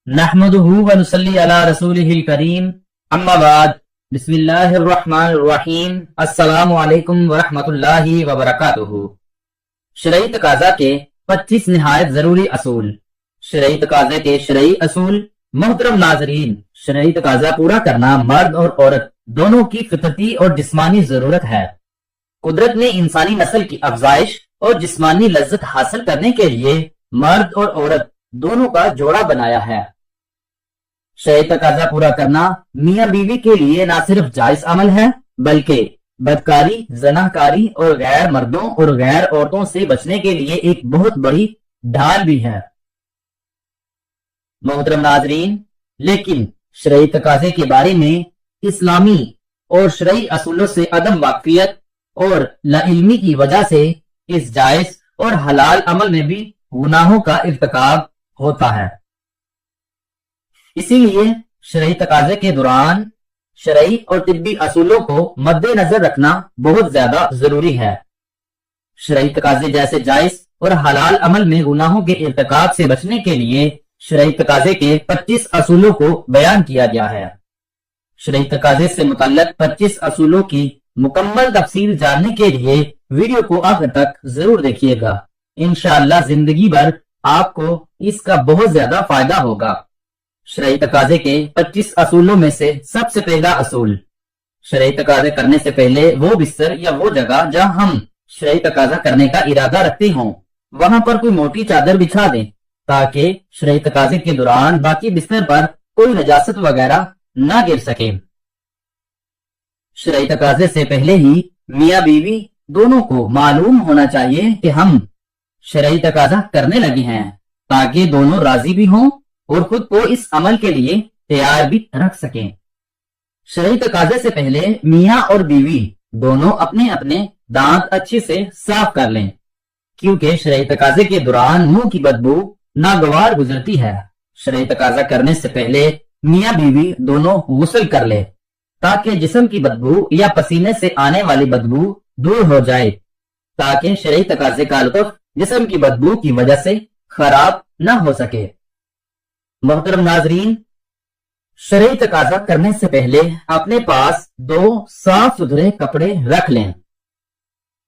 نحمدہ ونصلی علی رسولہ الکریم اما بعد بسم اللہ الرحمن الرحیم السلام علیکم ورحمۃ اللہ وبرکاتہ۔ شرعی تقاضا کے 25 نہایت ضروری اصول۔ شرعی تقاضے کے شرعی اصول۔ محترم ناظرین، شرعی تقاضا پورا کرنا مرد اور عورت دونوں کی فطرتی اور جسمانی ضرورت ہے۔ قدرت نے انسانی نسل کی افزائش اور جسمانی لذت حاصل کرنے کے لیے مرد اور عورت دونوں کا جوڑا بنایا ہے۔ شرعی تقاضا پورا کرنا میاں بیوی کے لیے نہ صرف جائز عمل ہے بلکہ بدکاری، زناکاری اور غیر مردوں اور غیر عورتوں سے بچنے کے لیے ایک بہت بڑی ڈھال بھی ہے۔ محترم ناظرین، لیکن شرعی تقاضے کے بارے میں اسلامی اور شرعی اصولوں سے عدم واقفیت اور لاعلمی کی وجہ سے اس جائز اور حلال عمل میں بھی گناہوں کا ارتکاب ہوتا ہے۔ اسی لیے شرعی تقاضے کے دوران شرعی اور طبی اصولوں کو مد نظر رکھنا بہت زیادہ ضروری ہے۔ شرعی تقاضے جیسے جائز اور حلال عمل میں گناہوں کے ارتکاب سے بچنے کے لیے شرعی تقاضے کے 25 اصولوں کو بیان کیا گیا ہے۔ شرعی تقاضے سے متعلق 25 اصولوں کی مکمل تفصیل جاننے کے لیے ویڈیو کو آخر تک ضرور دیکھیے گا۔ انشاءاللہ زندگی بھر آپ کو اس کا بہت زیادہ فائدہ ہوگا۔ شرعی تقاضے کے 25 اصولوں میں سے سب سے پہلا اصول، شرعی تقاضے کرنے سے پہلے وہ بستر یا وہ جگہ جہاں ہم شرعی تقاضا کرنے کا ارادہ رکھتے ہوں وہاں پر کوئی موٹی چادر بچھا دیں تاکہ شرعی تقاضے کے دوران باقی بستر پر کوئی نجاست وغیرہ نہ گر سکے۔ شرعی تقاضے سے پہلے ہی میاں بیوی دونوں کو معلوم ہونا چاہیے کہ ہم شرعی تقاضا کرنے لگے ہیں تاکہ دونوں راضی بھی ہوں اور خود کو اس عمل کے لیے تیار بھی رکھ سکیں۔ شرعی تقاضے سے پہلے میاں اور بیوی دونوں اپنے اپنے دانت اچھے سے صاف کر لیں، کیونکہ شرعی تقاضے کے دوران منہ کی بدبو ناگوار گزرتی ہے۔ شرعی تقاضا کرنے سے پہلے میاں بیوی دونوں غسل کر لیں تاکہ جسم کی بدبو یا پسینے سے آنے والی بدبو دور ہو جائے، تاکہ شرعی تقاضے کا لطف جسم کی بدبو کی وجہ سے خراب نہ ہو سکے۔ محترم ناظرین، شرعی تقاضا کرنے سے پہلے اپنے پاس 2 صاف ستھرے کپڑے رکھ لیں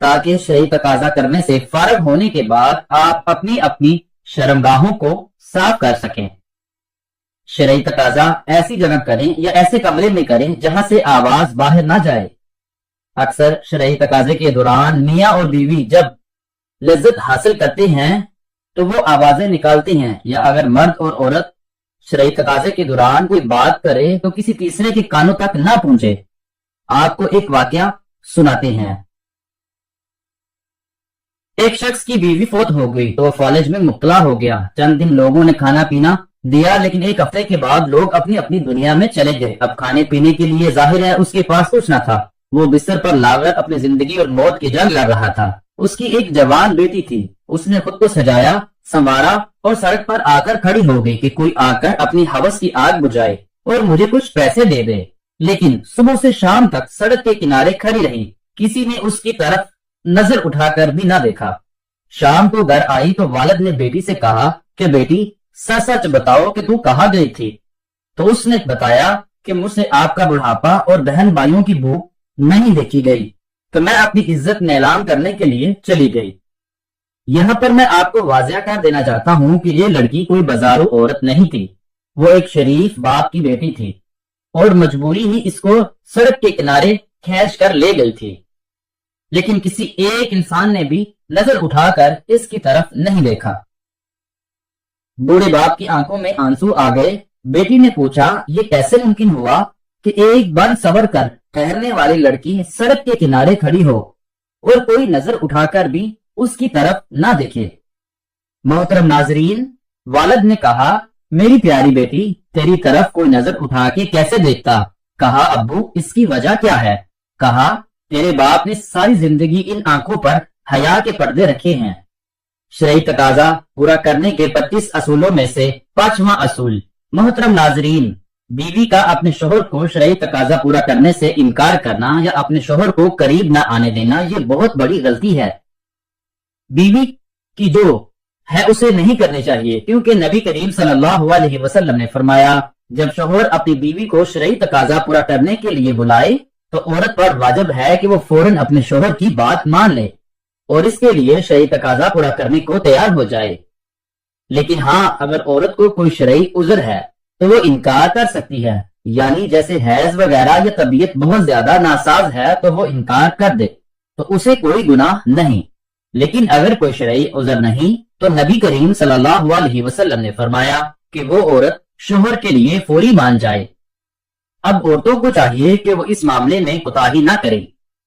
تاکہ شرعی تقاضا کرنے سے فارغ ہونے کے بعد آپ اپنی اپنی شرمگاہوں کو صاف کر سکیں۔ شرعی تقاضا ایسی جگہ کریں یا ایسے کمرے میں کریں جہاں سے آواز باہر نہ جائے۔ اکثر شرعی تقاضے کے دوران میاں اور بیوی جب لذت حاصل کرتے ہیں تو وہ آوازیں نکالتے ہیں، یا اگر مرد اور عورت شرعی تقاضے کے دوران کوئی بات کرے تو کسی تیسرے کے کانوں تک نہ پہنچے۔ آپ کو ایک واقعہ سناتے ہیں۔ ایک شخص کی بیوی فوت ہو گئی تو وہ فالج میں مبتلا ہو گیا۔ چند دن لوگوں نے کھانا پینا دیا، لیکن ایک ہفتے کے بعد لوگ اپنی اپنی دنیا میں چلے گئے۔ اب کھانے پینے کے لیے ظاہر ہے اس کے پاس کچھ نہ تھا۔ وہ بستر پر لاغر اپنی زندگی اور موت کی جنگ لڑ رہا تھا۔ اس کی ایک جوان بیٹی تھی، اس نے خود کو سجایا، سنوارا اور سڑک پر آ کر کھڑی ہو گئی کہ کوئی آ کر اپنی ہوس کی آگ بجھائے اور مجھے کچھ پیسے دے دے۔ لیکن صبح سے شام تک سڑک کے کنارے کھڑی رہی، کسی نے اس کی طرف نظر اٹھا کر بھی نہ دیکھا۔ شام کو گھر آئی تو والد نے بیٹی سے کہا کہ بیٹی سچ سچ بتاؤ کہ تو کہاں گئی تھی؟ تو اس نے بتایا کہ مجھ سے آپ کا بڑھاپا اور بہن بھائیوں کی بھوک نہیں دیکھی گئی تو میں اپنی عزت نیلام کرنے کے لیے چلی گئی۔ یہاں پر میں آپ کو واضح کر دینا چاہتا ہوں کہ یہ لڑکی کوئی بازارو عورت نہیں تھی، وہ ایک شریف باپ کی بیٹی تھی اور مجبوری ہی اس کو سڑک کے کنارے کھینچ کر لے گئی تھی، لیکن کسی ایک انسان نے بھی نظر اٹھا کر اس کی طرف نہیں دیکھا۔ بوڑھے باپ کی آنکھوں میں آنسو آ گئے۔ بیٹی نے پوچھا یہ کیسے ممکن ہوا کہ ایک بن سور کر ٹہرنے والی لڑکی سڑک کے کنارے کھڑی ہو اور کوئی نظر اٹھا کر بھی اس کی طرف نہ دیکھے۔ محترم ناظرین، والد نے کہا میری پیاری بیٹی تیری طرف کوئی نظر اٹھا کے کیسے دیکھتا؟ کہا ابو اس کی وجہ کیا ہے؟ کہا تیرے باپ نے ساری زندگی ان آنکھوں پر حیا کے پردے رکھے ہیں۔ شرعی تقاضا پورا کرنے کے 25 اصولوں میں سے 5واں اصول، محترم ناظرین، بیوی کا اپنے شوہر کو شرعی تقاضا پورا کرنے سے انکار کرنا یا اپنے شوہر کو قریب نہ آنے دینا یہ بہت بڑی غلطی ہے۔ بیوی کی جو ہے اسے نہیں کرنی چاہیے، کیونکہ نبی کریم صلی اللہ علیہ وسلم نے فرمایا جب شوہر اپنی بیوی کو شرعی تقاضا پورا کرنے کے لیے بلائے تو عورت پر واجب ہے کہ وہ فوراً اپنے شوہر کی بات مان لے اور اس کے لیے شرعی تقاضا پورا کرنے کو تیار ہو جائے۔ لیکن ہاں، اگر عورت کو کوئی شرعی عذر ہے تو وہ انکار کر سکتی ہے، یعنی جیسے حیض وغیرہ یا طبیعت بہت زیادہ ناساز ہے تو وہ انکار کر دے تو اسے کوئی گناہ نہیں۔ لیکن اگر کوئی شرعی عذر نہیں تو نبی کریم صلی اللہ علیہ وسلم نے فرمایا کہ وہ عورت شوہر کے لیے فوری مان جائے۔ اب عورتوں کو چاہیے کہ وہ اس معاملے میں کوتاہی نہ کرے،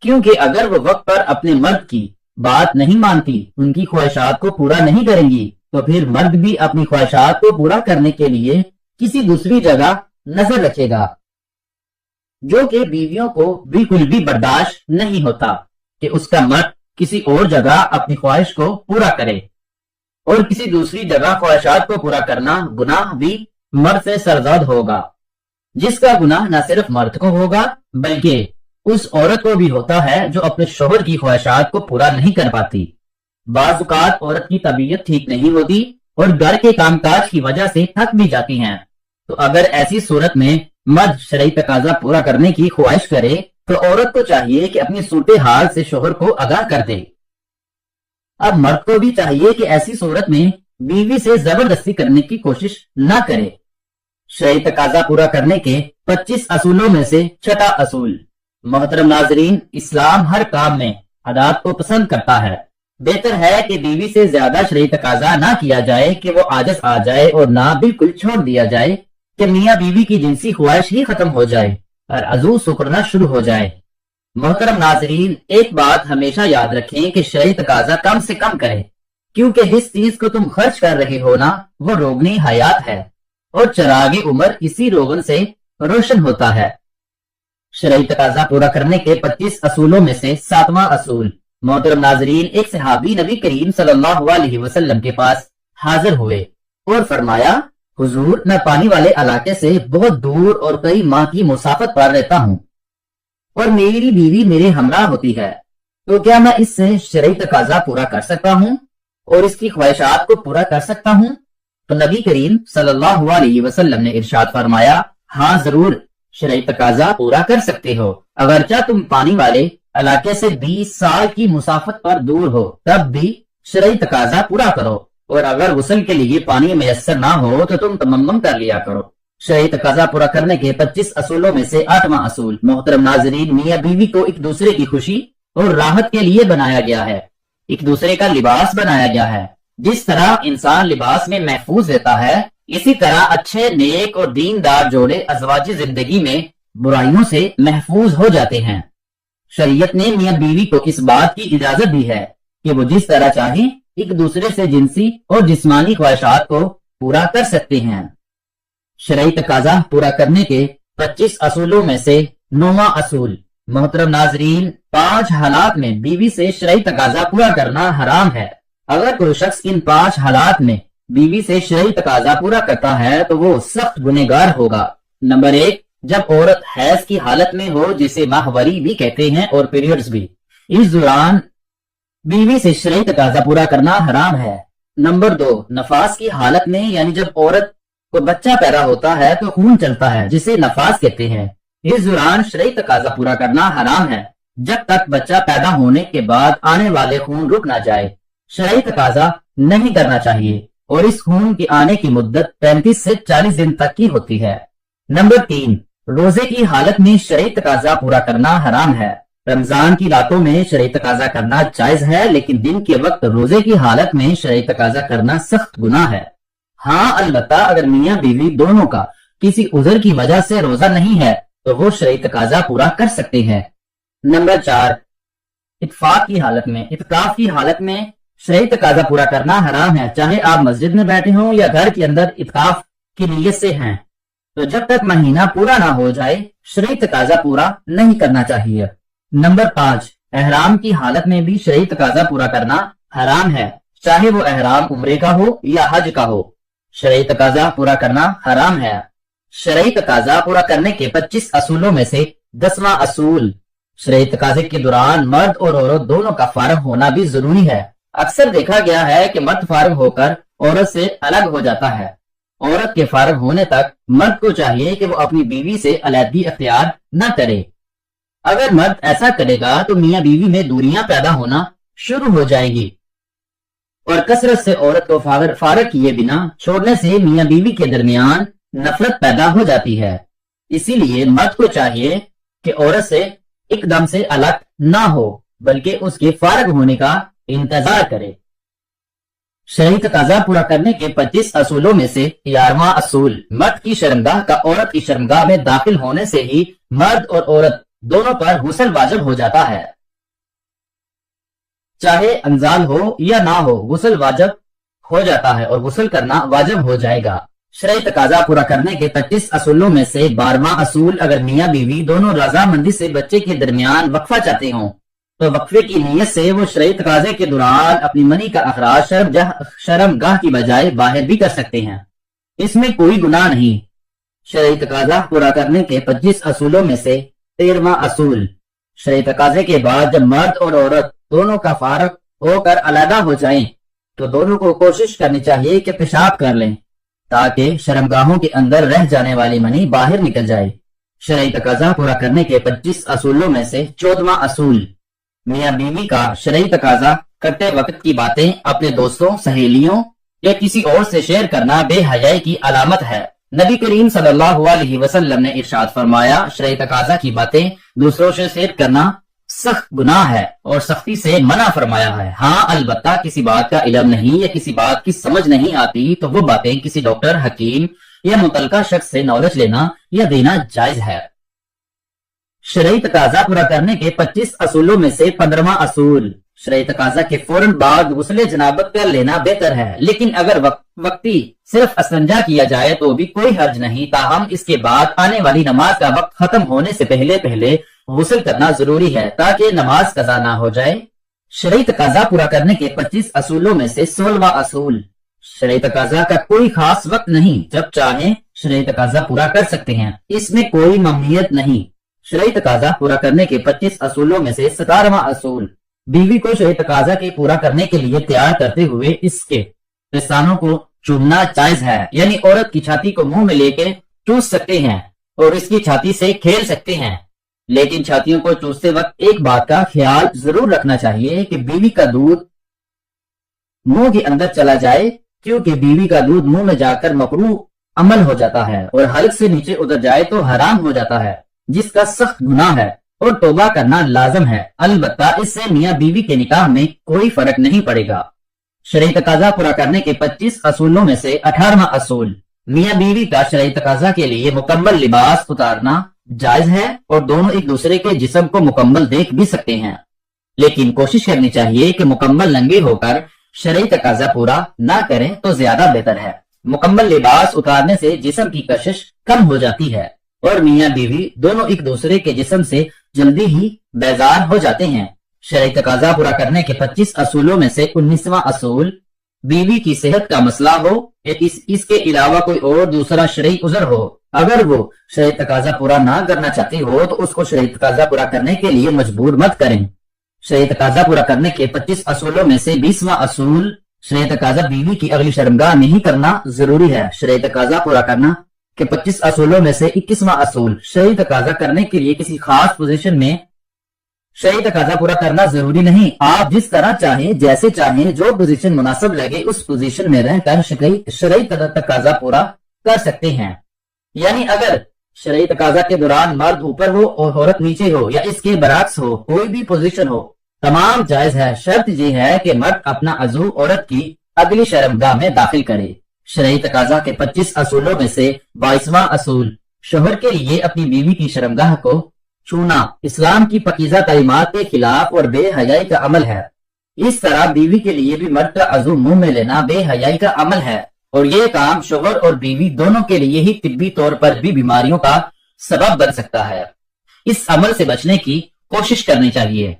کیونکہ اگر وہ وقت پر اپنے مرد کی بات نہیں مانتی، ان کی خواہشات کو پورا نہیں کریں گی، تو پھر مرد بھی اپنی خواہشات کو پورا کرنے کے لیے کسی دوسری جگہ نظر رکھے گا، جو کہ بیویوں کو بالکل بھی برداشت نہیں ہوتا کہ اس کا مرد کسی اور جگہ اپنی خواہش کو پورا کرے، اور کسی دوسری جگہ خواہشات کو پورا کرنا گناہ بھی مرد سے سرزد ہوگا، جس کا گناہ نہ صرف مرد کو ہوگا بلکہ اس عورت کو بھی ہوتا ہے جو اپنے شوہر کی خواہشات کو پورا نہیں کر پاتی۔ بعض اوقات عورت کی طبیعت ٹھیک نہیں ہوتی اور گھر کے کام کاج کی وجہ سے تھک بھی جاتی ہیں، تو اگر ایسی صورت میں مرد شرعی تقاضا پورا کرنے کی خواہش کرے تو عورت کو چاہیے کہ اپنی صورتحال سے شوہر کو آگاہ کر دے۔ اب مرد کو بھی چاہیے کہ ایسی صورت میں بیوی سے زبردستی کرنے کی کوشش نہ کرے۔ شرعی تقاضا پورا کرنے کے 25 اصولوں میں سے چھٹا اصول۔ محترم ناظرین، اسلام ہر کام میں عادات کو پسند کرتا ہے۔ بہتر ہے کہ بیوی سے زیادہ شرعی تقاضا نہ کیا جائے کہ وہ عاجز آ جائے اور نہ بالکل چھوڑ دیا جائے کہ میاں بیوی کی جنسی خواہش ہی ختم ہو جائے اور عضو سکڑنا شروع ہو جائے۔ محترم ناظرین، ایک بات ہمیشہ یاد رکھیں کہ شرعی تقاضا کم سے کم کریں، کیونکہ جس چیز کو تم خرچ کر رہے ہو نا وہ روغنی حیات ہے، اور چراغ عمر اسی روغن سے روشن ہوتا ہے۔ شرعی تقاضا پورا کرنے کے 25 اصولوں میں سے 7واں اصول۔ محترم ناظرین، ایک صحابی نبی کریم صلی اللہ علیہ وسلم کے پاس حاضر ہوئے اور فرمایا، حضور، میں پانی والے علاقے سے بہت دور اور کئی ماہ کی مسافت پر رہتا ہوں اور میری بیوی میرے ہمراہ ہوتی ہے، تو کیا میں اس سے شرعی تقاضا پورا کر سکتا ہوں اور اس کی خواہشات کو پورا کر سکتا ہوں؟ تو نبی کریم صلی اللہ علیہ وسلم نے ارشاد فرمایا، ہاں ضرور، شرعی تقاضا پورا کر سکتے ہو، اگرچہ تم پانی والے علاقے سے 20 سال کی مسافت پر دور ہو تب بھی شرعی تقاضا پورا کرو، اور اگر غسل کے لیے پانی میسر نہ ہو تو تم تیمم کر لیا کرو۔ شرعی تقاضا پورا کرنے کے 25 اصولوں میں سے 8واں اصول۔ محترم ناظرین، میاں بیوی کو ایک دوسرے کی خوشی اور راحت کے لیے بنایا گیا ہے، ایک دوسرے کا لباس بنایا گیا ہے۔ جس طرح انسان لباس میں محفوظ رہتا ہے، اسی طرح اچھے، نیک اور دیندار جوڑے ازواجی زندگی میں برائیوں سے محفوظ ہو جاتے ہیں۔ شریعت نے میاں بیوی کو اس بات کی اجازت دی ہے کہ وہ جس طرح چاہیں ایک دوسرے سے جنسی اور جسمانی خواہشات کو پورا کر سکتے ہیں۔ شرعی تقاضا پورا کرنے کے 25 اصولوں میں سے 9واں اصول۔ محترم ناظرین، 5 حالات میں بیوی سے شرعی تقاضا پورا کرنا حرام ہے۔ اگر کوئی شخص ان 5 حالات میں بیوی سے شرعی تقاضا پورا کرتا ہے تو وہ سخت گنہگار ہوگا۔ نمبر 1، جب عورت حیض کی حالت میں ہو، جسے ماہواری بھی کہتے ہیں اور پیریڈز بھی، اس دوران بیوی سے شرعی تقاضا پورا کرنا حرام ہے۔ نمبر 2، نفاس کی حالت میں، یعنی جب عورت کو بچہ پیدا ہوتا ہے تو خون چلتا ہے، جسے نفاس کہتے ہیں، اس دوران شرعی تقاضا پورا کرنا حرام ہے جب تک بچہ پیدا ہونے کے بعد آنے والے خون رک نہ جائے۔ شرعی تقاضا نہیں کرنا چاہیے اور اس خون کی آنے کی مدت 35 سے 40 دن تک کی ہوتی ہے۔ نمبر 3، روزے کی حالت میں شرعی تقاضا پورا کرنا حرام ہے۔ رمضان کی راتوں میں شرعی تقاضا کرنا جائز ہے، لیکن دن کے وقت روزے کی حالت میں شرعی تقاضا کرنا سخت گناہ ہے۔ ہاں، البتہ اگر میاں بیوی دونوں کا کسی عذر کی وجہ سے روزہ نہیں ہے تو وہ شرعی تقاضا پورا کر سکتے ہیں۔ نمبر 4، اتفاق کی حالت میں، اعتکاف کی حالت میں شرعی تقاضا پورا کرنا حرام ہے، چاہے آپ مسجد میں بیٹھے ہوں یا گھر کے اندر اعتکاف کی نیت سے ہیں، تو جب تک مہینہ پورا نہ ہو جائے شرعی تقاضا پورا نہیں کرنا چاہیے۔ نمبر 5، احرام کی حالت میں بھی شرعی تقاضا پورا کرنا حرام ہے، چاہے وہ احرام عمرے کا ہو یا حج کا ہو، شرعی تقاضا پورا کرنا حرام ہے۔ شرعی تقاضا پورا کرنے کے 25 اصولوں میں سے 10واں اصول۔ شرعی تقاضے کے دوران مرد اور عورت دونوں کا فارغ ہونا بھی ضروری ہے۔ اکثر دیکھا گیا ہے کہ مرد فارغ ہو کر عورت سے الگ ہو جاتا ہے۔ عورت کے فارغ ہونے تک مرد کو چاہیے کہ وہ اپنی بیوی سے علیحدگی اختیار نہ کرے۔ اگر مرد ایسا کرے گا تو میاں بیوی میں دوریاں پیدا ہونا شروع ہو جائیں گی، اور کثرت سے عورت کو فارغ کیے بنا چھوڑنے سے میاں بیوی کے درمیان نفرت پیدا ہو جاتی ہے۔ اسی لیے مرد کو چاہیے کہ عورت سے ایک دم سے الگ نہ ہو، بلکہ اس کے فارغ ہونے کا انتظار کرے۔ شرعی تقاضا پورا کرنے کے 25 اصولوں میں سے 11واں اصول، مرد کی شرمگاہ کا عورت کی شرمگاہ میں داخل ہونے سے ہی مرد اور عورت دونوں پر غسل واجب ہو جاتا ہے۔ چاہے انزال ہو یا نہ ہو، غسل واجب ہو جاتا ہے اور غسل کرنا واجب ہو جائے گا۔ شرعی تقاضا پورا کرنے کے 25 اصولوں میں سے 12واں اصول، اگر میاں بیوی دونوں رضامندی سے بچے کے درمیان وقفہ چاہتے ہوں تو وقفے کی نیت سے وہ شرعی تقاضے کے دوران اپنی منی کا اخراج شرمگاہ کی بجائے باہر بھی کر سکتے ہیں، اس میں کوئی گناہ نہیں۔ شرعی تقاضا پورا کرنے کے 25 اصولوں میں سے 13واں اصول، شرعی تقاضے کے بعد جب مرد اور عورت دونوں کا فارغ ہو کر علیحدہ ہو جائیں تو دونوں کو کوشش کرنی چاہیے کہ پیشاب کر لیں تاکہ شرمگاہوں کے اندر رہ جانے والی منی باہر نکل جائے۔ شرعی تقاضا پورا کرنے کے 25 اصولوں میں سے 14واں اصول، میاں بیوی کا شرعی تقاضا کرتے وقت کی باتیں اپنے دوستوں، سہیلیوں یا کسی اور سے شیئر کرنا بے حیائی کی علامت ہے۔ نبی کریم صلی اللہ علیہ وسلم نے ارشاد فرمایا، شرعی تقاضا کی باتیں دوسروں سے شیئر کرنا سخت گناہ ہے اور سختی سے منع فرمایا ہے۔ ہاں البتہ کسی بات کا علم نہیں یا کسی بات کی سمجھ نہیں آتی تو وہ باتیں کسی ڈاکٹر، حکیم یا متعلقہ شخص سے نالج لینا یا دینا جائز ہے۔ شرعی تقاضا پورا کرنے کے 25 اصولوں میں سے 15واں اصول، شرعی تقاضا کے فوراً بعد غسل جنابت کر لینا بہتر ہے، لیکن اگر وقتی صرف استنجا کیا جائے تو بھی کوئی حرج نہیں، تاہم اس کے بعد آنے والی نماز کا وقت ختم ہونے سے پہلے غسل کرنا ضروری ہے تاکہ نماز قضا نہ ہو جائے۔ شرعی تقاضا پورا کرنے کے 25 اصولوں میں سے 16واں اصول، شرعی تقاضا کا کوئی خاص وقت نہیں، جب چاہیں شرعی تقاضا پورا کر سکتے ہیں، اس میں کوئی ممنوعیت نہیں۔ شرعی تقاضا پورا کرنے کے 25 اصولوں میں سے 17واں اصول، بیوی کو شرعی تقاضا کے پورا کرنے کے لیے تیار کرتے ہوئے اس کے پستانوں کو چومنا جائز ہے، یعنی عورت کی چھاتی کو منہ میں لے کے چوس سکتے ہیں اور اس کی چھاتی سے کھیل سکتے ہیں، لیکن چھاتیوں کو چوستے وقت ایک بات کا خیال ضرور رکھنا چاہیے کہ بیوی کا دودھ منہ کے اندر چلا جائے، کیونکہ بیوی کا دودھ منہ میں جا کر مکروہ عمل ہو جاتا ہے اور حلق سے نیچے اتر جائے تو حرام ہو جاتا ہے، جس کا سخت گناہ ہے اور توبہ کرنا لازم ہے۔ البتہ اس سے میاں بیوی کے نکاح میں کوئی فرق نہیں پڑے گا۔ شرعی تقاضا پورا کرنے کے 25 اصولوں میں سے 18واں اصول، میاں بیوی کا شرعی تقاضا کے لیے مکمل لباس اتارنا جائز ہے اور دونوں ایک دوسرے کے جسم کو مکمل دیکھ بھی سکتے ہیں، لیکن کوشش کرنی چاہیے کہ مکمل ننگے ہو کر شرعی تقاضا پورا نہ کریں تو زیادہ بہتر ہے۔ مکمل لباس اتارنے سے جسم کی کشش کم ہو جاتی ہے اور میاں بیوی دونوں ایک دوسرے کے جسم سے جلدی ہی بیزار ہو جاتے ہیں۔ شرعی تقاضا پورا کرنے کے 25 اصولوں میں سے 19واں اصول، بیوی کی صحت کا مسئلہ ہو یا اس کے علاوہ کوئی اور دوسرا شرعی عذر ہو، اگر وہ شرعی تقاضا پورا نہ کرنا چاہتی ہو تو اس کو شرعی تقاضا پورا کرنے کے لیے مجبور مت کریں۔ شرعی تقاضا پورا کرنے کے 25 اصولوں میں سے 20واں اصول، شرعی تقاضا بیوی کی اگلی شرمگاہ میں ہی کرنا ضروری ہے۔ شرعی تقاضا پورا کرنا کے 25 اصولوں میں سے 21واں اصول، شرعی تقاضا کرنے کے لیے کسی خاص پوزیشن میں شرعی تقاضا پورا کرنا ضروری نہیں، آپ جس طرح چاہیں، جیسے چاہیں، جو پوزیشن مناسب لگے اس پوزیشن میں رہ کر شرعی تقاضا پورا کر سکتے ہیں۔ یعنی اگر شرعی تقاضا کے دوران مرد اوپر ہو اور عورت نیچے ہو یا اس کے برعکس ہو، کوئی بھی پوزیشن ہو، تمام جائز ہے۔ شرط یہ ہے کہ مرد اپنا عضو عورت کی اگلی شرمگاہ میں داخل کرے۔ شرعی تقاضا کے 25 اصولوں میں سے 22واں اصول، شوہر کے لیے اپنی بیوی کی شرمگاہ کو چھونا اسلام کی پاکیزہ تعلیمات کے خلاف اور بے حیائی کا عمل ہے۔ اس طرح بیوی کے لیے بھی مرد کا عضو منہ میں لینا بے حیائی کا عمل ہے، اور یہ کام شوہر اور بیوی دونوں کے لیے ہی طبی طور پر بھی بیماریوں کا سبب بن سکتا ہے۔ اس عمل سے بچنے کی کوشش کرنی چاہیے۔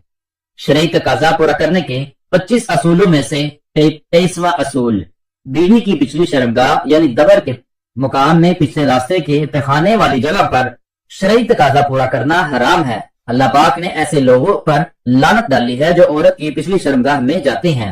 شرعی تقاضا پورا کرنے کے 25 اصولوں میں سے 23واں اصول، بیوی کی پچھلی شرمگاہ یعنی دبر کے مقام میں پچھلے راستے کے پخانے والی جگہ پر شرعی تقاضا پورا کرنا حرام ہے۔ اللہ پاک نے ایسے لوگوں پر لعنت ڈالی ہے جو عورت کی پچھلی شرمگاہ میں جاتے ہیں۔